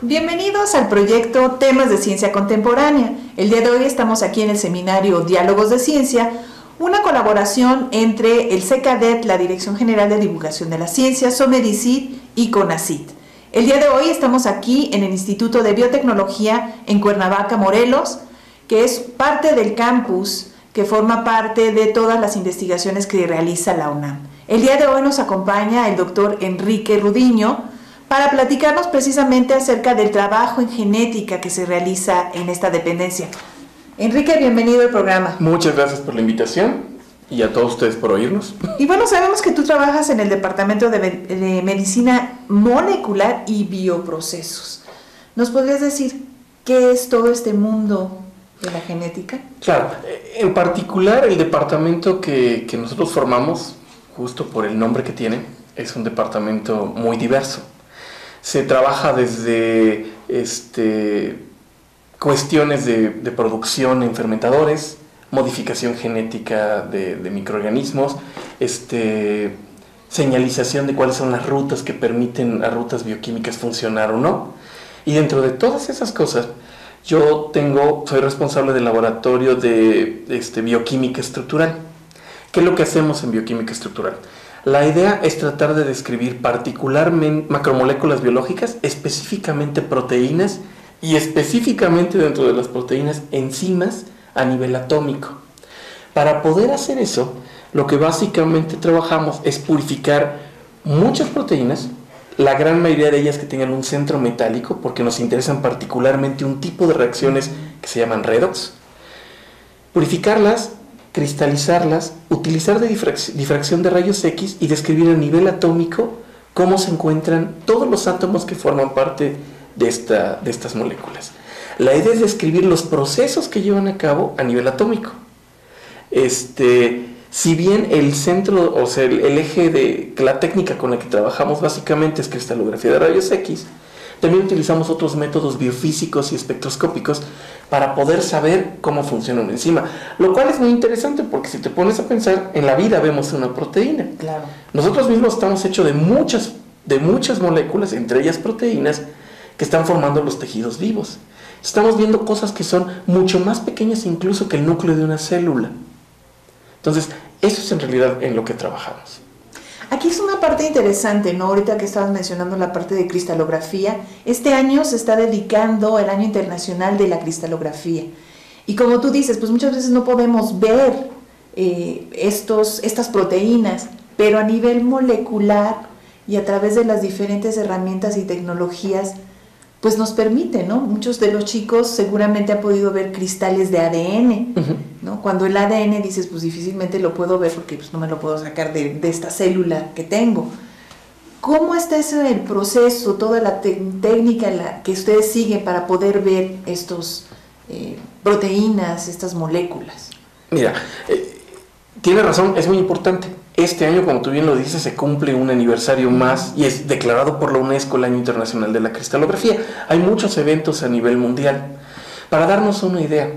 Bienvenidos al proyecto Temas de Ciencia Contemporánea. El día de hoy estamos aquí en el seminario Diálogos de Ciencia, una colaboración entre el CECADET, la Dirección General de Divulgación de la Ciencia, SOMEDICIT y CONACYT. El día de hoy estamos aquí en el Instituto de Biotecnología en Cuernavaca, Morelos, que es parte del campus que forma parte de todas las investigaciones que realiza la UNAM. El día de hoy nos acompaña el doctor Enrique Rudiño para platicarnos precisamente acerca del trabajo en genética que se realiza en esta dependencia. Enrique, bienvenido al programa. Muchas gracias por la invitación y a todos ustedes por oírnos. Y bueno, sabemos que tú trabajas en el Departamento de Medicina Molecular y Bioprocesos. ¿Nos podrías decir qué es todo este mundo de la genética? Claro, en particular el departamento que nosotros formamos, justo por el nombre que tiene, es un departamento muy diverso. Se trabaja desde cuestiones de producción en fermentadores, modificación genética de microorganismos, señalización de cuáles son las rutas que permiten a rutas bioquímicas funcionar o no. Y dentro de todas esas cosas, soy responsable del laboratorio de bioquímica estructural. ¿Qué es lo que hacemos en bioquímica estructural? La idea es tratar de describir particularmente macromoléculas biológicas, específicamente proteínas y específicamente dentro de las proteínas enzimas a nivel atómico. Para poder hacer eso, lo que básicamente trabajamos es purificar muchas proteínas, la gran mayoría de ellas que tengan un centro metálico, porque nos interesan particularmente un tipo de reacciones que se llaman redox, purificarlas, cristalizarlas, utilizar de difracción de rayos X y describir a nivel atómico cómo se encuentran todos los átomos que forman parte de estas moléculas. La idea es describir los procesos que llevan a cabo a nivel atómico. Si bien el centro, o sea, el eje de la técnica con la que trabajamos básicamente es cristalografía de rayos X, también utilizamos otros métodos biofísicos y espectroscópicos para poder saber cómo funciona una enzima, lo cual es muy interesante porque si te pones a pensar, en la vida vemos una proteína. Claro. Nosotros mismos estamos hechos de muchas moléculas, entre ellas proteínas, que están formando los tejidos vivos. Estamos viendo cosas que son mucho más pequeñas incluso que el núcleo de una célula. Entonces, eso es en realidad en lo que trabajamos. Aquí es una parte interesante, ¿no? Ahorita que estabas mencionando la parte de cristalografía, este año se está dedicando al Año Internacional de la Cristalografía. Y como tú dices, pues muchas veces no podemos ver estas proteínas, pero a nivel molecular y a través de las diferentes herramientas y tecnologías, pues nos permite, ¿no? Muchos de los chicos seguramente han podido ver cristales de ADN, ¿no? Cuando el ADN dices, pues difícilmente lo puedo ver porque pues, no me lo puedo sacar de esta célula que tengo. ¿Cómo está el proceso, toda la técnica que ustedes siguen para poder ver estos proteínas, estas moléculas? Mira, tiene razón, es muy importante. Este año, como tú bien lo dices, se cumple un aniversario más y es declarado por la UNESCO el Año Internacional de la Cristalografía. Hay muchos eventos a nivel mundial. Para darnos una idea,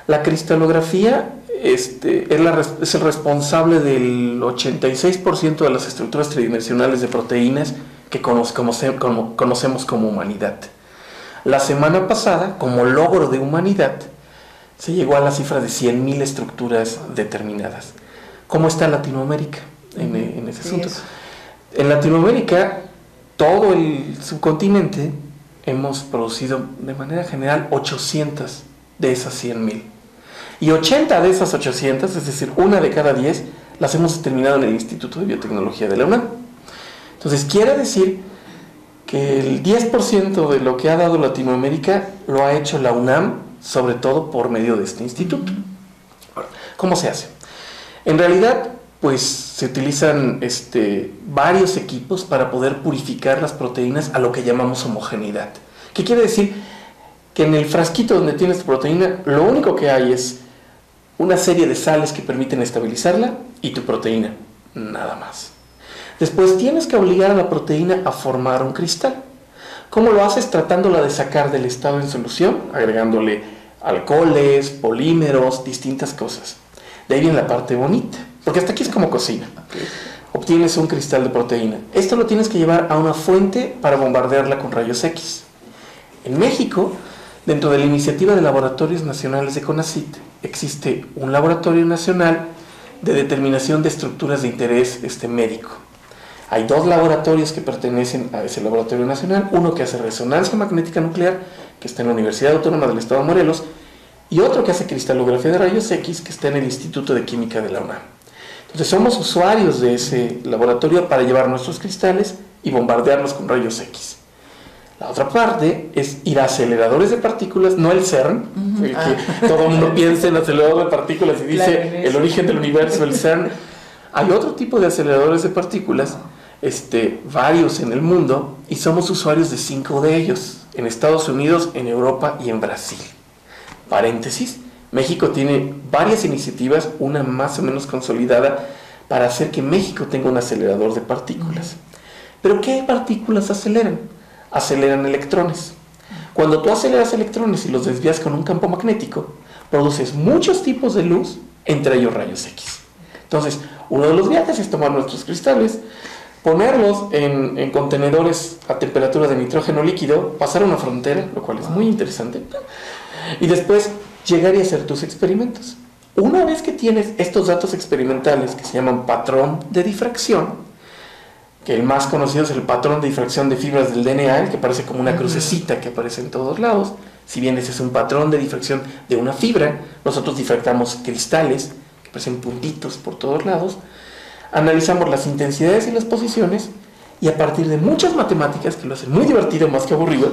la cristalografía es el responsable del 86% de las estructuras tridimensionales de proteínas que conocemos como humanidad. La semana pasada, como logro de humanidad, se llegó a la cifra de 100.000 estructuras determinadas. ¿Cómo está Latinoamérica en ese asunto? En Latinoamérica, todo el subcontinente, hemos producido de manera general 800 de esas 100.000. Y 80 de esas 800, es decir, una de cada 10, las hemos determinado en el Instituto de Biotecnología de la UNAM. Entonces, quiere decir que el 10% de lo que ha dado Latinoamérica lo ha hecho la UNAM, sobre todo por medio de este instituto. ¿Cómo se hace? En realidad, pues se utilizan varios equipos para poder purificar las proteínas a lo que llamamos homogeneidad. ¿Qué quiere decir? Que en el frasquito donde tienes tu proteína, lo único que hay es una serie de sales que permiten estabilizarla y tu proteína, nada más. Después tienes que obligar a la proteína a formar un cristal. ¿Cómo lo haces? Tratándola de sacar del estado en solución, agregándole alcoholes, polímeros, distintas cosas. De ahí viene la parte bonita, porque hasta aquí es como cocina. Obtienes un cristal de proteína. Esto lo tienes que llevar a una fuente para bombardearla con rayos X. En México, dentro de la iniciativa de laboratorios nacionales de CONACYT, existe un laboratorio nacional de determinación de estructuras de interés médico. Hay 2 laboratorios que pertenecen a ese laboratorio nacional, uno que hace resonancia magnética nuclear, que está en la Universidad Autónoma del Estado de Morelos, y otro que hace cristalografía de rayos X, que está en el Instituto de Química de la UNAM. Entonces somos usuarios de ese laboratorio para llevar nuestros cristales y bombardearlos con rayos X. La otra parte es ir a aceleradores de partículas, no el CERN, que todo el mundo piensa en acelerador de partículas y dice el origen del universo, el CERN. Hay otro tipo de aceleradores de partículas, varios en el mundo, y somos usuarios de 5 de ellos, en Estados Unidos, en Europa y en Brasil. Paréntesis, México tiene varias iniciativas, una más o menos consolidada, para hacer que México tenga un acelerador de partículas. ¿Pero qué partículas aceleran? Aceleran electrones. Cuando tú aceleras electrones y los desvías con un campo magnético, produces muchos tipos de luz, entre ellos rayos X. Entonces, uno de los viajes es tomar nuestros cristales, ponerlos en contenedores a temperatura de nitrógeno líquido, pasar una frontera, lo cual es muy interesante, y después llegar y hacer tus experimentos. Una vez que tienes estos datos experimentales que se llaman patrón de difracción, que el más conocido es el patrón de difracción de fibras del DNA, el que parece como una crucecita que aparece en todos lados. Si bien ese es un patrón de difracción de una fibra, nosotros difractamos cristales que parecen puntitos por todos lados. Analizamos las intensidades y las posiciones, y a partir de muchas matemáticas, que lo hacen muy divertido más que aburrido,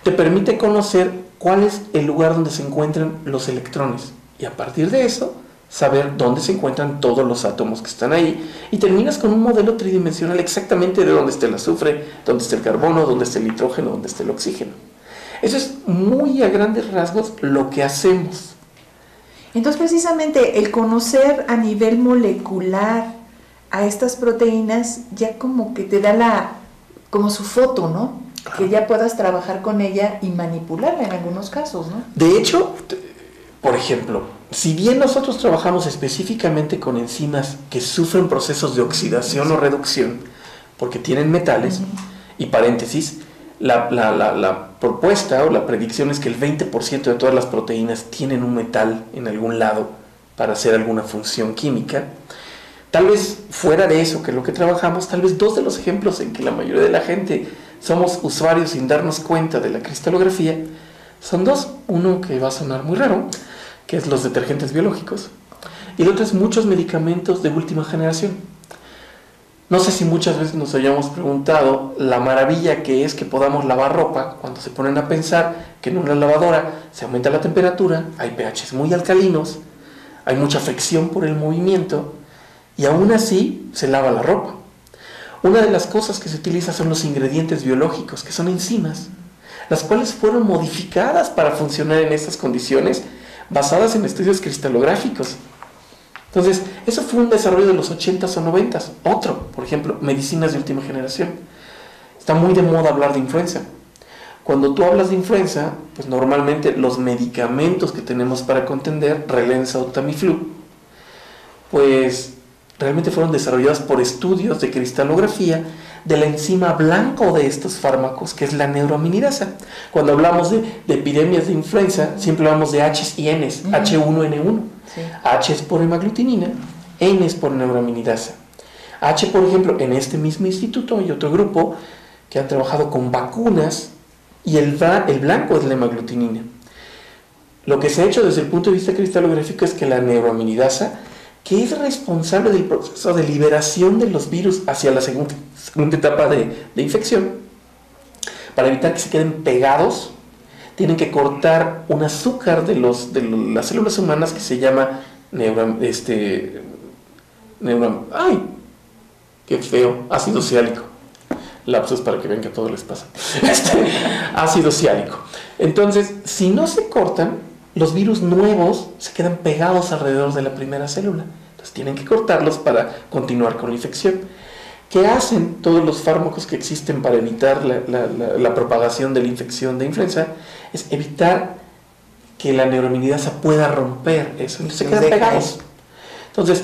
te permite conocer cuál es el lugar donde se encuentran los electrones, y a partir de eso saber dónde se encuentran todos los átomos que están ahí, y terminas con un modelo tridimensional exactamente de dónde está el azufre, dónde está el carbono, dónde está el nitrógeno, dónde está el oxígeno. Eso es muy a grandes rasgos lo que hacemos. Entonces, precisamente el conocer a nivel molecular a estas proteínas ya como que te da como su foto, ¿no? Que ya puedas trabajar con ella y manipularla en algunos casos, ¿no? De hecho, por ejemplo, si bien nosotros trabajamos específicamente con enzimas que sufren procesos de oxidación o reducción porque tienen metales, y paréntesis, la propuesta o la predicción es que el 20% de todas las proteínas tienen un metal en algún lado para hacer alguna función química. Tal vez fuera de eso, que es lo que trabajamos, tal vez 2 de los ejemplos en que la mayoría de la gente somos usuarios sin darnos cuenta de la cristalografía son 2. Uno que va a sonar muy raro, que es los detergentes biológicos, y el otro es muchos medicamentos de última generación. No sé si muchas veces nos hayamos preguntado la maravilla que es que podamos lavar ropa, cuando se ponen a pensar que en una lavadora se aumenta la temperatura, hay pHs muy alcalinos, hay mucha fricción por el movimiento, y aún así se lava la ropa. Una de las cosas que se utiliza son los ingredientes biológicos, que son enzimas, las cuales fueron modificadas para funcionar en estas condiciones, basadas en estudios cristalográficos. Entonces, eso fue un desarrollo de los 80s o 90s. Otro, por ejemplo, medicinas de última generación. Está muy de moda hablar de influenza. Cuando tú hablas de influenza, pues normalmente los medicamentos que tenemos para contender, Relenza o Tamiflu, pues realmente fueron desarrollados por estudios de cristalografía de la enzima blanco de estos fármacos, que es la neuroaminidasa. Cuando hablamos de epidemias de influenza, siempre hablamos de H's y N's, H1N1. Sí. H es por hemaglutinina, N es por neuroaminidasa. H, por ejemplo, en este mismo instituto hay otro grupo que han trabajado con vacunas, y el blanco es la hemaglutinina. Lo que se ha hecho desde el punto de vista cristalográfico es que la neuroaminidasa, que es responsable del proceso de liberación de los virus hacia la segunda etapa de infección, para evitar que se queden pegados, tienen que cortar un azúcar de las células humanas que se llama ¡ay! ¡Qué feo! Ácido ciálico. Lapsos para que vean que a todos les pasa. Ácido ciálico. Entonces, si no se cortan, los virus nuevos se quedan pegados alrededor de la primera célula. Entonces tienen que cortarlos para continuar con la infección. ¿Qué hacen todos los fármacos que existen para evitar la propagación de la infección de influenza? Es evitar que la neuroaminidasa pueda romper eso. Entonces se quedan pegados. Entonces,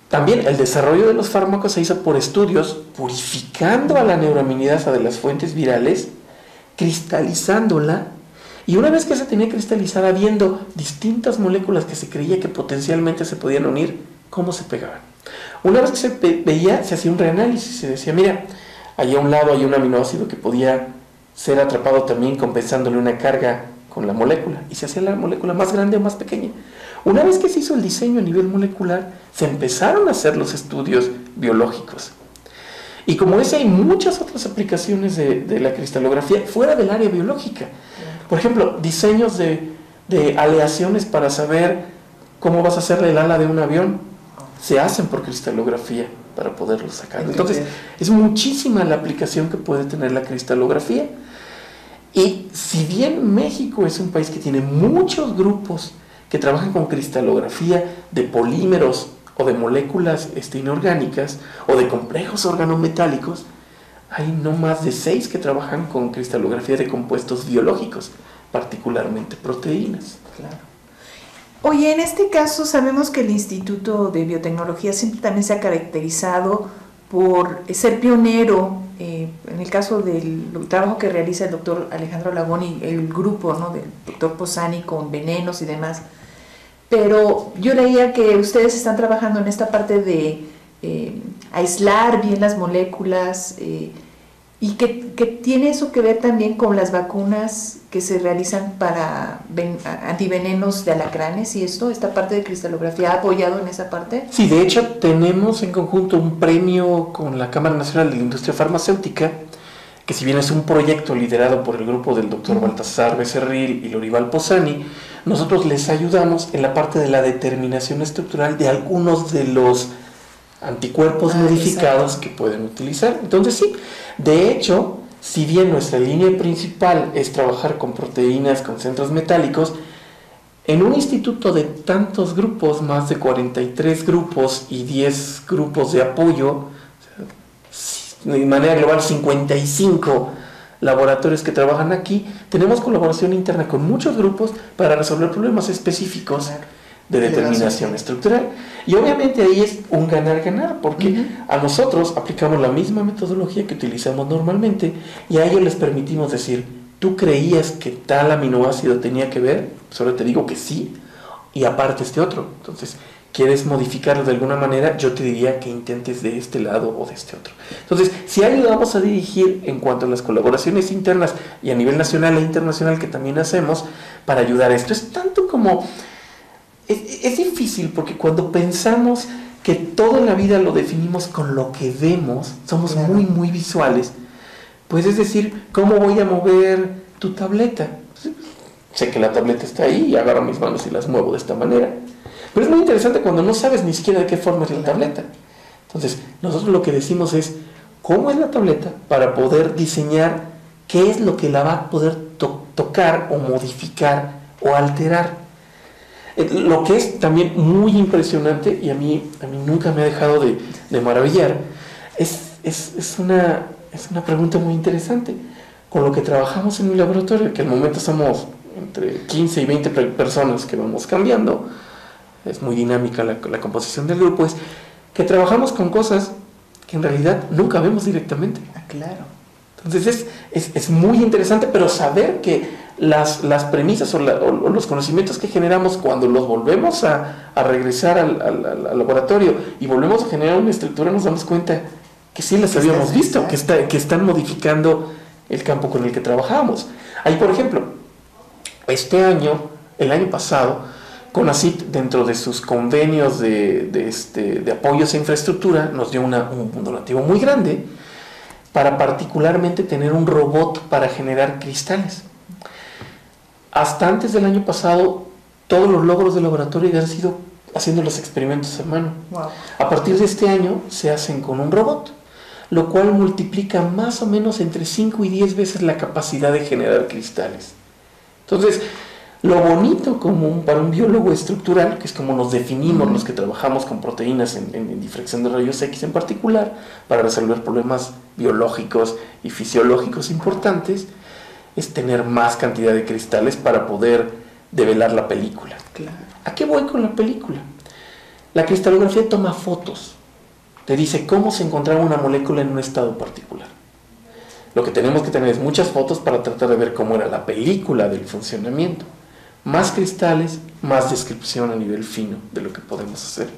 también el desarrollo de los fármacos se hizo por estudios purificando a la neuroaminidasa de las fuentes virales cristalizándola, y una vez que se tenía cristalizada, viendo distintas moléculas que se creía que potencialmente se podían unir, cómo se pegaban. Una vez que se veía, se hacía un reanálisis, se decía, mira, allá a un lado hay un aminoácido que podía ser atrapado también compensándole una carga con la molécula, y se hacía la molécula más grande o más pequeña. Una vez que se hizo el diseño a nivel molecular, se empezaron a hacer los estudios biológicos. Y como ese, hay muchas otras aplicaciones de la cristalografía fuera del área biológica. Por ejemplo, diseños de aleaciones para saber cómo vas a hacerle el ala de un avión, se hacen por cristalografía para poderlo sacar. Entonces, es muchísima la aplicación que puede tener la cristalografía. Y si bien México es un país que tiene muchos grupos que trabajan con cristalografía de polímeros o de moléculas inorgánicas o de complejos organometálicos, hay no más de 6 que trabajan con cristalografía de compuestos biológicos, particularmente proteínas. Claro. Oye, en este caso sabemos que el Instituto de Biotecnología siempre también se ha caracterizado por ser pionero, en el caso del trabajo que realiza el doctor Alejandro Lagón y el grupo, ¿no?, del doctor Posani con venenos y demás. Pero yo leía que ustedes están trabajando en esta parte de aislar bien las moléculas y que tiene eso que ver también con las vacunas que se realizan para antivenenos de alacranes y esta parte de cristalografía ha apoyado en esa parte. Sí, de hecho tenemos en conjunto un premio con la Cámara Nacional de la Industria Farmacéutica, que si bien es un proyecto liderado por el grupo del doctor Baltasar Becerril y Lorival Posani, nosotros les ayudamos en la parte de la determinación estructural de algunos de los anticuerpos modificados que pueden utilizar. Entonces sí, de hecho, si bien nuestra línea principal es trabajar con proteínas, con centros metálicos, en un instituto de tantos grupos, más de 43 grupos y 10 grupos de apoyo, de manera global 55 laboratorios que trabajan aquí, tenemos colaboración interna con muchos grupos para resolver problemas específicos de determinación estructural. Y obviamente ahí es un ganar-ganar, porque a nosotros aplicamos la misma metodología que utilizamos normalmente y a ellos les permitimos decir, ¿tú creías que tal aminoácido tenía que ver? Solo te digo que sí, y aparte este otro. Entonces, ¿quieres modificarlo de alguna manera? Yo te diría que intentes de este lado o de este otro. Entonces, si ayudamos a dirigir en cuanto a las colaboraciones internas y a nivel nacional e internacional que también hacemos para ayudar a esto, es tanto como... Es difícil porque cuando pensamos que todo en la vida lo definimos con lo que vemos, somos muy visuales, pues es decir, ¿cómo voy a mover tu tableta? Sé que la tableta está ahí y agarro mis manos y las muevo de esta manera. Pero es muy interesante cuando no sabes ni siquiera de qué forma es la tableta. Entonces, nosotros lo que decimos es, ¿cómo es la tableta? Para poder diseñar qué es lo que la va a poder tocar o modificar o alterar. Lo que es también muy impresionante y a mí nunca me ha dejado de maravillar es una pregunta muy interesante. Con lo que trabajamos en mi laboratorio, que al momento somos entre 15 y 20 personas que vamos cambiando, es muy dinámica la composición del grupo, es que trabajamos con cosas que en realidad nunca vemos directamente. Claro. Entonces es muy interesante, pero saber que las premisas o los conocimientos que generamos cuando los volvemos a regresar al laboratorio y volvemos a generar una estructura, nos damos cuenta que sí las habíamos visto, que están modificando el campo con el que trabajamos. Ahí, por ejemplo, el año pasado, CONACYT, dentro de sus convenios de apoyos a infraestructura, nos dio un donativo muy grande para particularmente tener un robot para generar cristales. Hasta antes del año pasado, todos los logros del laboratorio habían sido haciendo los experimentos a mano. Wow. A partir de este año se hacen con un robot, lo cual multiplica más o menos entre 5 y 10 veces la capacidad de generar cristales. Entonces, lo bonito para un biólogo estructural, que es como nos definimos los que trabajamos con proteínas en difracción de rayos X en particular, para resolver problemas biológicos y fisiológicos importantes, es tener más cantidad de cristales para poder develar la película. Claro. ¿A qué voy con la película? La cristalografía toma fotos, te dice cómo se encontraba una molécula en un estado particular. Lo que tenemos que tener es muchas fotos para tratar de ver cómo era la película del funcionamiento. Más cristales, más descripción a nivel fino de lo que podemos hacer.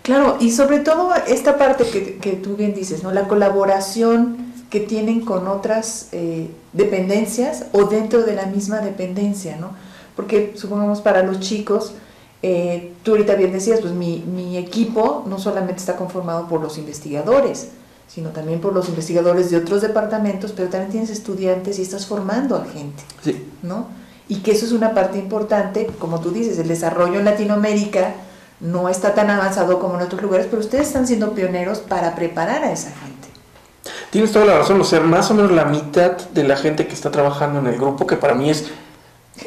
Claro, y sobre todo esta parte que tú bien dices, ¿no? La colaboración que tienen con otras dependencias o dentro de la misma dependencia, ¿no? Porque supongamos para los chicos, tú ahorita bien decías, pues mi equipo no solamente está conformado por los investigadores, sino también por los investigadores de otros departamentos, pero también tienes estudiantes y estás formando a gente, Sí. ¿no? Y que eso es una parte importante, como tú dices, el desarrollo en Latinoamérica no está tan avanzado como en otros lugares, pero ustedes están siendo pioneros para preparar a esa gente. Tienes toda la razón, o sea, más o menos la mitad de la gente que está trabajando en el grupo, que para mí es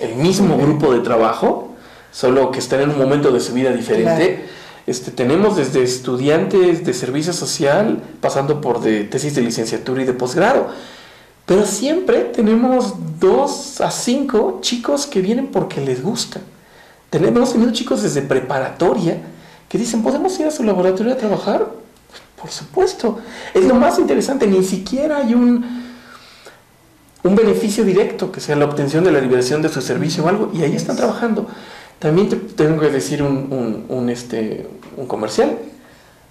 el mismo grupo de trabajo, solo que están en un momento de su vida diferente. Claro. Tenemos desde estudiantes de servicio social, pasando por de tesis de licenciatura y de posgrado, pero siempre tenemos 2 a 5 chicos que vienen porque les gusta. Hemos tenido chicos desde preparatoria que dicen, ¿podemos ir a su laboratorio a trabajar? Por supuesto. Es lo más interesante, ni siquiera hay un beneficio directo, que sea la obtención de la liberación de su servicio o algo, y ahí están trabajando. También te tengo que decir un comercial.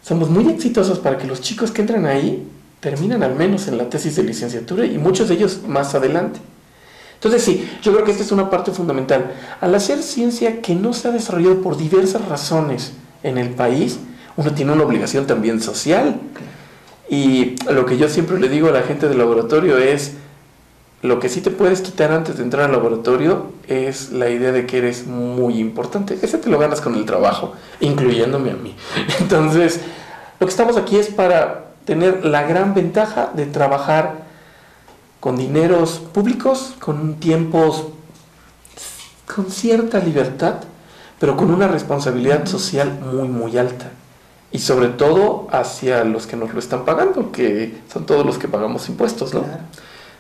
Somos muy exitosos para que los chicos que entran ahí terminan al menos en la tesis de licenciatura y muchos de ellos más adelante. Entonces sí, yo creo que esta es una parte fundamental. Al hacer ciencia que no se ha desarrollado por diversas razones en el país, uno tiene una obligación también social. Y lo que yo siempre le digo a la gente del laboratorio es, lo que sí te puedes quitar antes de entrar al laboratorio es la idea de que eres muy importante. Ese te lo ganas con el trabajo, incluyéndome a mí. Entonces, lo que estamos aquí es para tener la gran ventaja de trabajar con dineros públicos, con tiempos, con cierta libertad, pero con una responsabilidad social muy, muy alta. Y sobre todo hacia los que nos lo están pagando, que son todos los que pagamos impuestos, ¿no? Claro.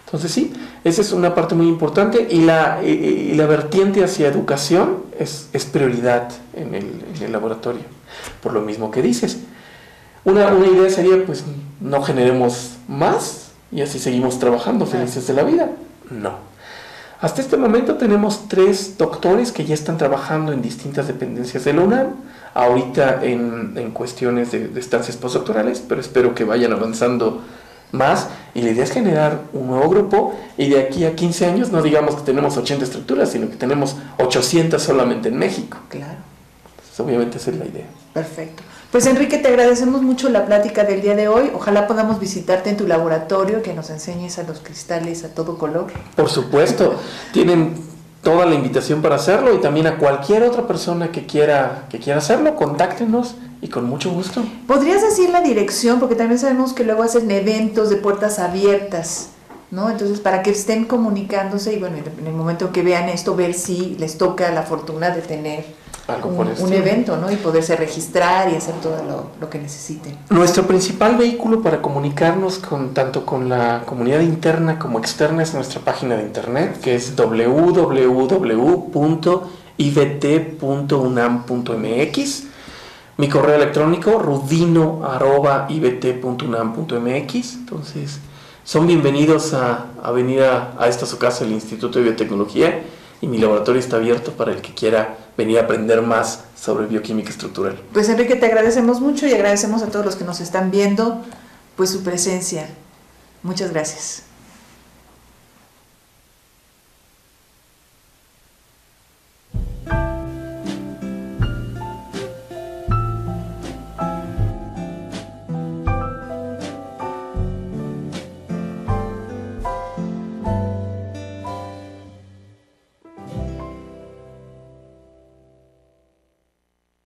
Entonces sí, esa es una parte muy importante y la vertiente hacia educación es prioridad en el laboratorio. Por lo mismo que dices. Una idea sería, pues, no generemos más y así seguimos trabajando felices de la vida. No. Hasta este momento tenemos 3 doctores que ya están trabajando en distintas dependencias de la UNAM, ahorita en cuestiones de estancias postdoctorales, pero espero que vayan avanzando más, y la idea es generar un nuevo grupo, y de aquí a 15 años no digamos que tenemos 80 estructuras, sino que tenemos 800 solamente en México. Claro. Entonces, obviamente esa es la idea. Perfecto. Pues Enrique, te agradecemos mucho la plática del día de hoy. Ojalá podamos visitarte en tu laboratorio, que nos enseñes a los cristales a todo color. Por supuesto, tienen toda la invitación para hacerlo, y también a cualquier otra persona que quiera hacerlo, contáctenos y con mucho gusto. ¿Podrías decir la dirección? Porque también sabemos que luego hacen eventos de puertas abiertas, ¿no? Entonces, para que estén comunicándose y bueno, en el momento que vean esto, ver si les toca la fortuna de tener un evento, ¿no? Y poderse registrar y hacer todo lo que necesiten. Nuestro principal vehículo para comunicarnos tanto con la comunidad interna como externa es nuestra página de internet, que es www.ibt.unam.mx. Mi correo electrónico, rudino@ibt.unam.mx. Entonces, son bienvenidos a venir a esta su casa, el Instituto de Biotecnología, y mi laboratorio está abierto para el que quiera venir a aprender más sobre bioquímica estructural. Pues Enrique, te agradecemos mucho y agradecemos a todos los que nos están viendo pues su presencia. Muchas gracias.